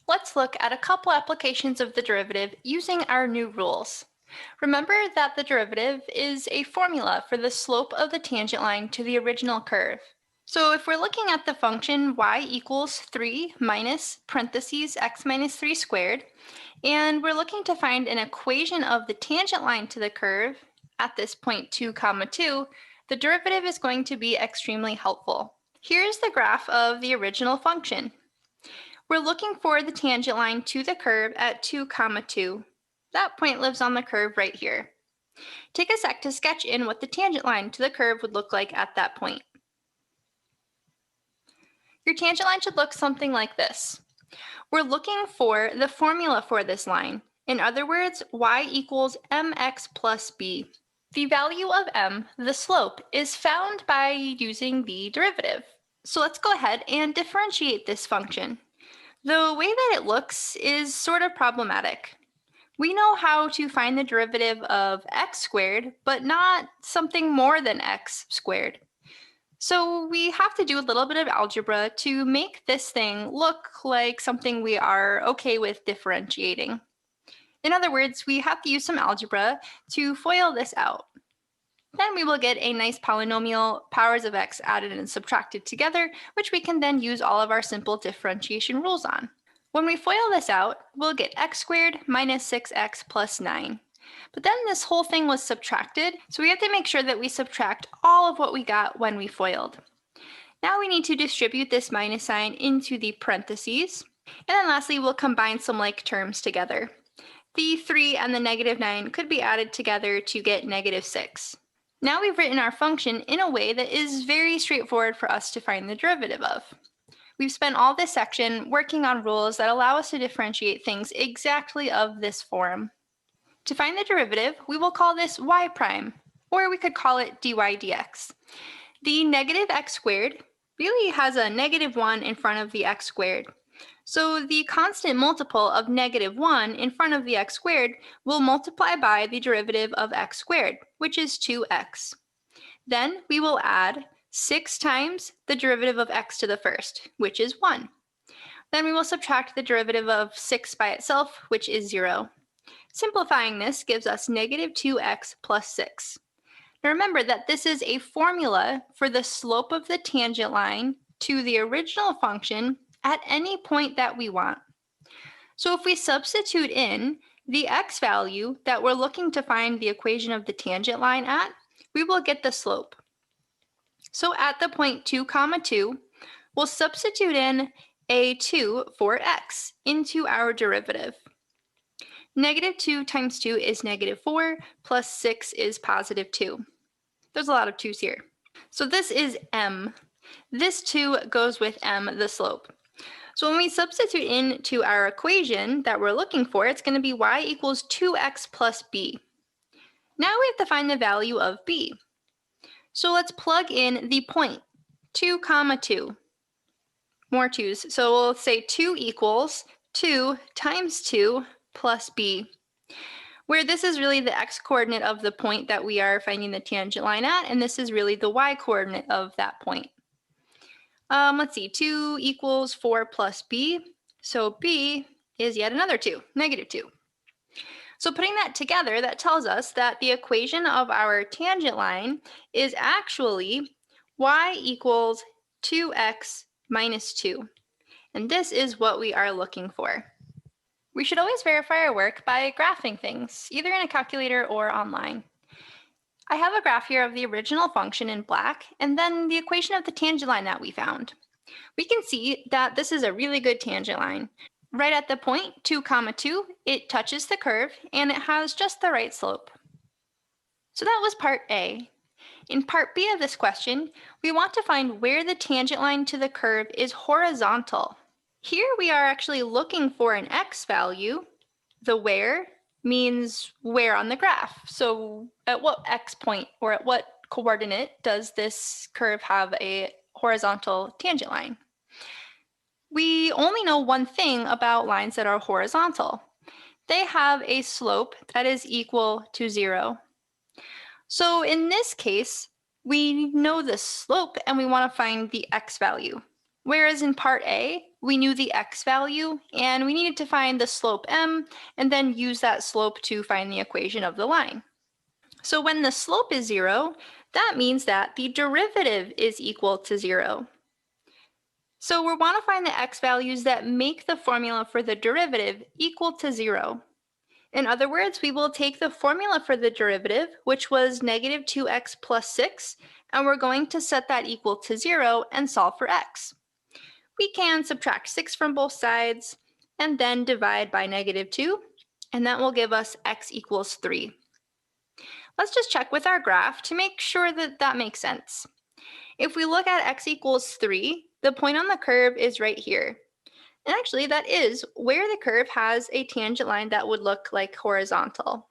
let's look at a couple applications of the derivative using our new rules. Remember that the derivative is a formula for the slope of the tangent line to the original curve. So if we're looking at the function y equals 3 minus parentheses x minus 3 squared, and we're looking to find an equation of the tangent line to the curve at this point 2 comma 2, the derivative is going to be extremely helpful. Here's the graph of the original function. We're looking for the tangent line to the curve at 2 comma 2. That point lives on the curve right here. Take a sec to sketch in what the tangent line to the curve would look like at that point. Your tangent line should look something like this. We're looking for the formula for this line. In other words, y equals mx plus b. The value of m, the slope, is found by using the derivative. So let's go ahead and differentiate this function. The way that it looks is sort of problematic. We know how to find the derivative of x squared, but not something more than x squared. So we have to do a little bit of algebra to make this thing look like something we are okay with differentiating. In other words, we have to use some algebra to FOIL this out. Then we will get a nice polynomial, powers of x added and subtracted together, which we can then use all of our simple differentiation rules on. When we FOIL this out, we'll get x squared minus 6x plus 9. But then this whole thing was subtracted, so we have to make sure that we subtract all of what we got when we FOILed. Now we need to distribute this minus sign into the parentheses, and then lastly we'll combine some like terms together. The 3 and the negative 9 could be added together to get negative 6. Now we've written our function in a way that is very straightforward for us to find the derivative of. We've spent all this section working on rules that allow us to differentiate things exactly of this form. To find the derivative, we will call this y prime, or we could call it dy dx. The negative x squared really has a negative 1 in front of the x squared. So the constant multiple of negative 1 in front of the x squared will multiply by the derivative of x squared, which is 2x. Then we will add 6 times the derivative of x to the first, which is 1. Then we will subtract the derivative of 6 by itself, which is 0. Simplifying this gives us negative 2x plus 6. Now remember that this is a formula for the slope of the tangent line to the original function at any point that we want. So if we substitute in the x value that we're looking to find the equation of the tangent line at, we will get the slope. So at the point 2 comma 2, we'll substitute in a 2 for x into our derivative. Negative 2 times 2 is negative 4, plus 6 is positive 2. There's a lot of 2's here. So this is m. This 2 goes with m, the slope. So when we substitute into our equation that we're looking for, it's going to be y equals 2x plus b. Now we have to find the value of b. So let's plug in the point, 2 comma 2. More 2's. So we'll say 2 equals 2 times 2 plus b, where this is really the x-coordinate of the point that we are finding the tangent line at, and this is really the y-coordinate of that point. Let's see, 2 equals 4 plus b, so b is yet another 2, negative 2. So putting that together, that tells us that the equation of our tangent line is actually y equals 2x minus 2, and this is what we are looking for. We should always verify our work by graphing things, either in a calculator or online. I have a graph here of the original function in black, and then the equation of the tangent line that we found. We can see that this is a really good tangent line. Right at the point 2 comma 2, it touches the curve, and it has just the right slope. So that was part A. In part B of this question, we want to find where the tangent line to the curve is horizontal. Here we are actually looking for an x value. The where means where on the graph. So at what x point or at what coordinate does this curve have a horizontal tangent line? We only know one thing about lines that are horizontal. They have a slope that is equal to 0. So in this case, we know the slope and we want to find the x value. Whereas in part A, we knew the x value, and we needed to find the slope m, and then use that slope to find the equation of the line. So when the slope is 0, that means that the derivative is equal to 0. So we want to find the x values that make the formula for the derivative equal to 0. In other words, we will take the formula for the derivative, which was negative 2x plus 6, and we're going to set that equal to 0 and solve for x. We can subtract 6 from both sides and then divide by negative 2, and that will give us x equals 3. Let's just check with our graph to make sure that that makes sense. If we look at x equals 3, the point on the curve is right here. And actually, that is where the curve has a tangent line that would look like horizontal.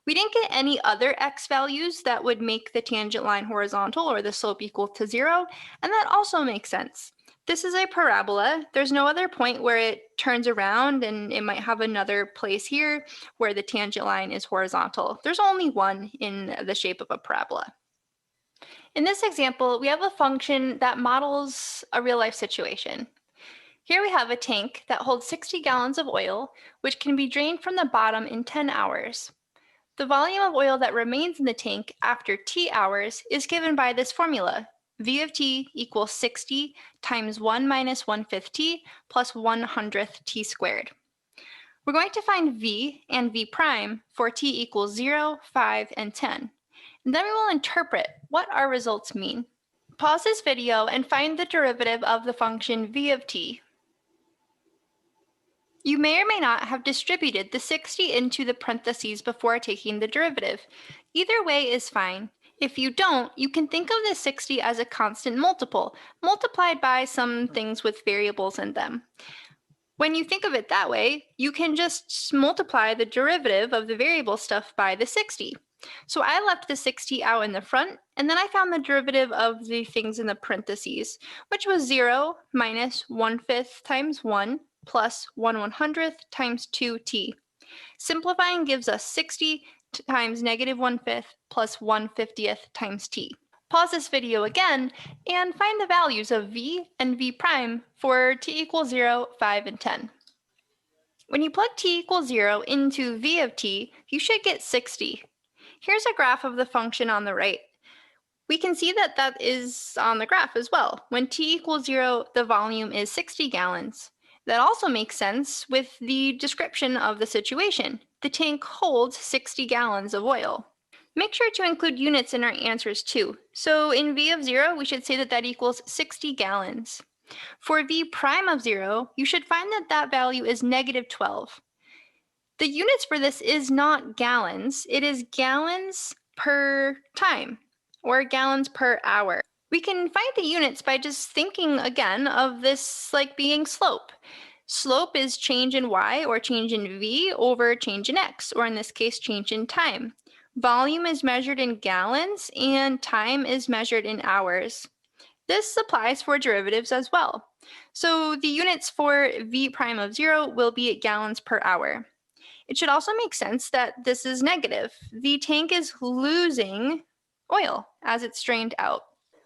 We didn't get any other x values that would make the tangent line horizontal or the slope equal to 0, and that also makes sense. This is a parabola. There's no other point where it turns around, and it might have another place here where the tangent line is horizontal. There's only one in the shape of a parabola. In this example, we have a function that models a real-life situation. Here we have a tank that holds 60 gallons of oil, which can be drained from the bottom in 10 hours. The volume of oil that remains in the tank after t hours is given by this formula. V of t equals 60 times 1 minus 1/5 t plus 1/100th t squared. We're going to find v and v prime for t equals 0, 5, and 10. And then we will interpret what our results mean. Pause this video and find the derivative of the function v of t. You may or may not have distributed the 60 into the parentheses before taking the derivative. Either way is fine. If you don't, you can think of the 60 as a constant multiple, multiplied by some things with variables in them. When you think of it that way, you can just multiply the derivative of the variable stuff by the 60. So I left the 60 out in the front, and then I found the derivative of the things in the parentheses, which was 0 minus 1/5 times 1 plus 1/100th times 2t. Simplifying gives us 60 times negative 1/5 plus 1/50th times t. Pause this video again and find the values of v and v prime for t equals 0, 5, and 10. When you plug t equals 0 into v of t, you should get 60. Here's a graph of the function on the right. We can see that that is on the graph as well. When t equals 0, the volume is 60 gallons. That also makes sense with the description of the situation. The tank holds 60 gallons of oil. Make sure to include units in our answers too. So in v of 0, we should say that that equals 60 gallons. For v prime of 0, you should find that that value is negative 12. The units for this is not gallons, it is gallons per time, or gallons per hour. We can find the units by just thinking again of this like being slope. Slope is change in y or change in v over change in x, or in this case, change in time. Volume is measured in gallons and time is measured in hours. This applies for derivatives as well. So the units for v prime of 0 will be gallons per hour. It should also make sense that this is negative. The tank is losing oil as it's drained out.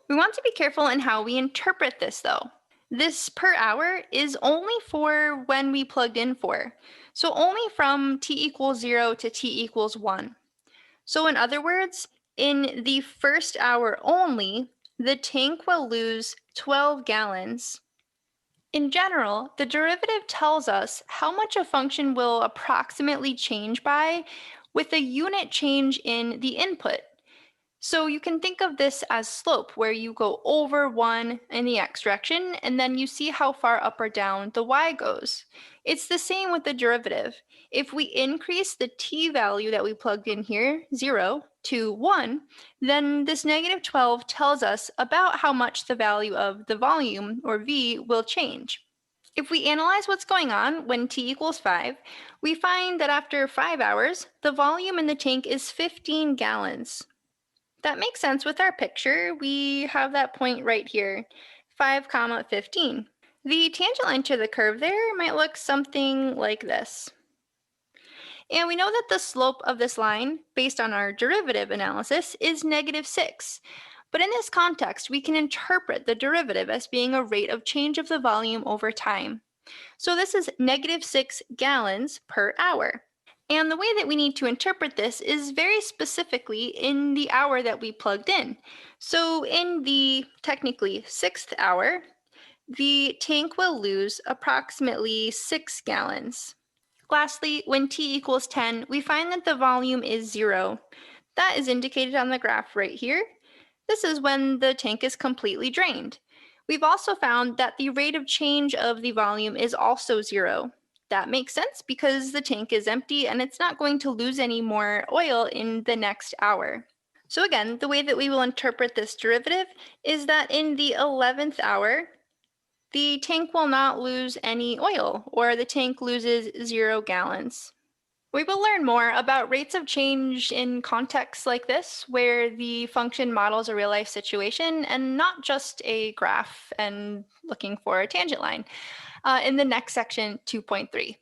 We want to be careful in how we interpret this though. This per hour is only for when we plugged in for. So only from t equals 0 to t equals 1. So in other words, in the first hour only, the tank will lose 12 gallons. In general, the derivative tells us how much a function will approximately change by with a unit change in the input. So you can think of this as slope, where you go over 1 in the x direction, and then you see how far up or down the y goes. It's the same with the derivative. If we increase the t value that we plugged in here, 0, to 1, then this negative 12 tells us about how much the value of the volume, or v, will change. If we analyze what's going on when t equals 5, we find that after 5 hours, the volume in the tank is 15 gallons. That makes sense with our picture. We have that point right here, 5, 15. The tangent line to the curve there might look something like this. And we know that the slope of this line, based on our derivative analysis, is negative 6. But in this context, we can interpret the derivative as being a rate of change of the volume over time. So this is -6 gallons per hour. And the way that we need to interpret this is very specifically in the hour that we plugged in. So in the technically 6th hour, the tank will lose approximately 6 gallons. Lastly, when t equals 10, we find that the volume is 0. That is indicated on the graph right here. This is when the tank is completely drained. We've also found that the rate of change of the volume is also 0. That makes sense because the tank is empty and it's not going to lose any more oil in the next hour. So again, the way that we will interpret this derivative is that in the 11th hour, the tank will not lose any oil, or the tank loses 0 gallons. We will learn more about rates of change in contexts like this, where the function models a real-life situation and not just a graph and looking for a tangent line, in the next section, 2.3.